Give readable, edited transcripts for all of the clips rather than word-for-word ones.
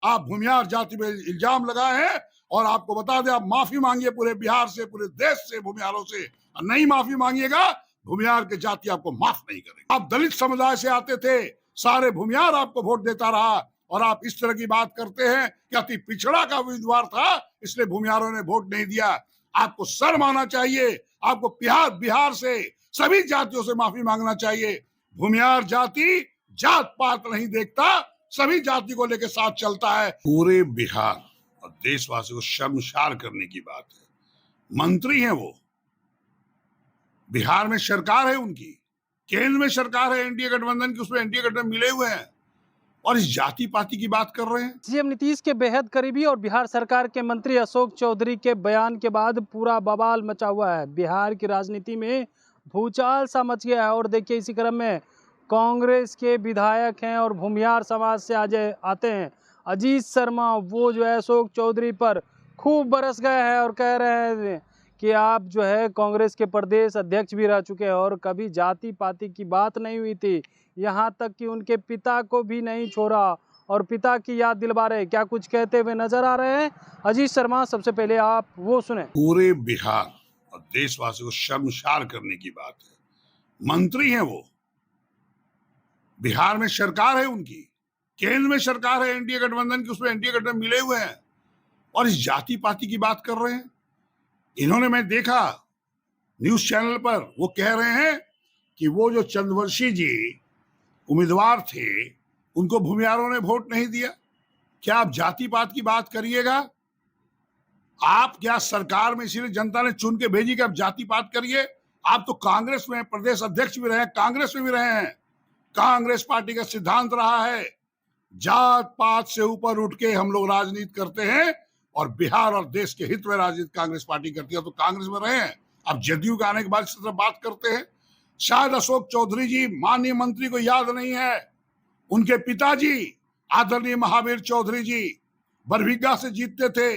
आप भूमिहार जाति पे इल्जाम लगाए हैं। और आपको बता दें, आप माफी मांगिए पूरे बिहार से, पूरे देश से, भूमिहारों से। नहीं माफी मांगिएगा, भूमिहार की जाति आपको माफ नहीं करेगी। आप दलित समुदाय से आते थे, सारे भूमिहार आपको वोट देता रहा, और आप इस तरह की बात करते हैं कि अति पिछड़ा का उम्मीदवार था इसलिए भूमिहारों ने वोट नहीं दिया। आपको शर्म आना चाहिए। आपको बिहार से सभी जातियों से माफी मांगना चाहिए। भूमिहार जाति जात पात नहीं देखता, सभी जाति को लेकर साथ चलता है। पूरे बिहार और देशवासियों को शर्मसार करने की बात है। मंत्री हैं वो, बिहार में सरकार है उनकी, केंद्र में सरकार है एनडीए गठबंधन की, उसमें एनडीए गठबंधन मिले हुए हैं, और इस जाति पाति की बात कर रहे हैं। सीएम नीतीश के बेहद करीबी और बिहार सरकार के मंत्री अशोक चौधरी के बयान के बाद पूरा बवाल मचा हुआ है। बिहार की राजनीति में भूचाल सा मच गया है। और देखिए, इसी क्रम में कांग्रेस के विधायक हैं और भूमिहार समाज से आज आते हैं अजीत शर्मा, वो जो है अशोक चौधरी पर खूब बरस गए हैं और कह रहे हैं कि आप जो है कांग्रेस के प्रदेश अध्यक्ष भी रह चुके हैं और कभी जाति पाति की बात नहीं हुई थी, यहाँ तक कि उनके पिता को भी नहीं छोड़ा और पिता की याद दिलवा रहे। क्या कुछ कहते हुए नजर आ रहे हैं अजीत शर्मा, सबसे पहले आप वो सुने। पूरे बिहार और देशवासियों को शर्मसार करने की बात है। मंत्री हैं वो, बिहार में सरकार है उनकी, केंद्र में सरकार है एनडीए गठबंधन की, उसमें एनडीए गठबंधन मिले हुए हैं, और इस जाति पाति की बात कर रहे हैं। इन्होंने, मैं देखा न्यूज चैनल पर, वो कह रहे हैं कि वो जो चंद्रवंशी जी उम्मीदवार थे उनको भूमिहारों ने वोट नहीं दिया। क्या आप जाति पात की बात करिएगा? आप क्या सरकार में इसीलिए जनता ने चुन के भेजी कि आप जाति पात करिए? आप तो कांग्रेस में प्रदेश अध्यक्ष भी रहे, कांग्रेस में भी रहे हैं। कांग्रेस पार्टी का सिद्धांत रहा है जात पात से ऊपर उठ के हम लोग राजनीति करते हैं, और बिहार और देश के हित में राजनीति कांग्रेस पार्टी करती है। तो कांग्रेस में रहे हैं, अब जदयू के आने के बाद इस तरह बात करते हैं। शायद अशोक चौधरी जी माननीय मंत्री को याद नहीं है, उनके पिताजी आदरणीय महावीर चौधरी जी बरभिग्गा से जीतते थे।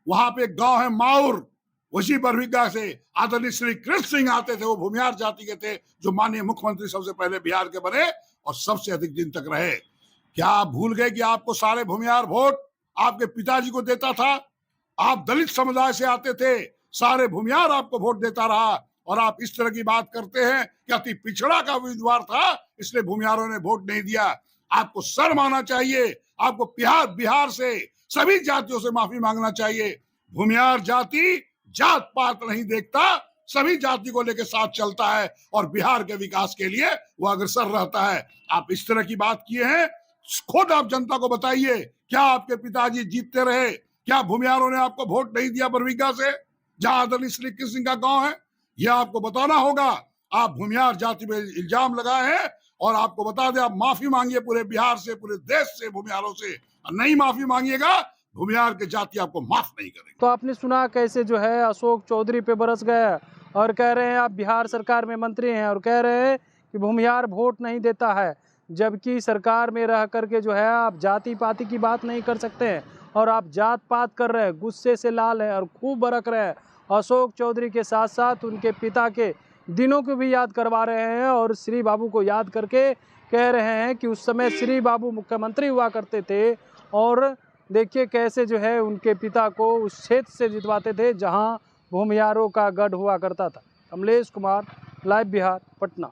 वहां पे एक गांव है माउर, उसी बरभिग्गा से आदरणीय श्री कृष्ण सिंह आते थे, वो भूमिहार जाति के थे, जो माननीय मुख्यमंत्री सबसे पहले बिहार के बने और सबसे अधिक दिन तक रहे। क्या आप भूल गए कि आपको सारे भूमिहार वोट आपके पिताजी को देता था? आप दलित समुदाय से आते थे, सारे भूमिहार आपको वोट देता रहा, और आप इस तरह की बात करते हैं कि अति पिछड़ा का उम्मीदवार था इसलिए भूमिहारों ने वोट नहीं दिया। आपको शर्म आना चाहिए। आपको बिहार से सभी जातियों से माफी मांगना चाहिए। भूमिहार जाति जात पात नहीं देखता, सभी जाति को लेकर साथ चलता है, और बिहार के विकास के लिए वो अग्रसर रहता है। आप इस तरह की बात किए हैं, खुद आप जनता को बताइए, क्या आपके पिताजी जीतते रहे? क्या भूमिहारों ने आपको वोट नहीं दिया बरभिग्गा से, जहां आदरणीय श्री कृष्ण सिंह का गांव है? यह आपको बताना होगा। आप भूमिहार जाति पे इल्जाम लगाए हैं, और आपको बता दें, आप माफी मांगिए पूरे बिहार से, पूरे देश से, भूमिहारों से। नहीं माफी मांगिएगा, भूमिहार की जाति आपको माफ नहीं करेगी। तो आपने सुना कैसे जो है अशोक चौधरी पे बरस गए और कह रहे हैं आप बिहार सरकार में मंत्री हैं और कह रहे हैं कि भूमिहार वोट नहीं देता है, जबकि सरकार में रह करके जो है आप जाति पाति की बात नहीं कर सकते हैं और आप जात पात कर रहे हैं। गुस्से से लाल है और खूब बरक रहे हैं। अशोक चौधरी के साथ साथ उनके पिता के दिनों को भी याद करवा रहे हैं और श्री बाबू को याद करके कह रहे हैं कि उस समय श्री बाबू मुख्यमंत्री हुआ करते थे, और देखिए कैसे जो है उनके पिता को उस क्षेत्र से जितवाते थे जहां भूमिहारों का गढ़ हुआ करता था। कमलेश कुमार, लाइव बिहार, पटना।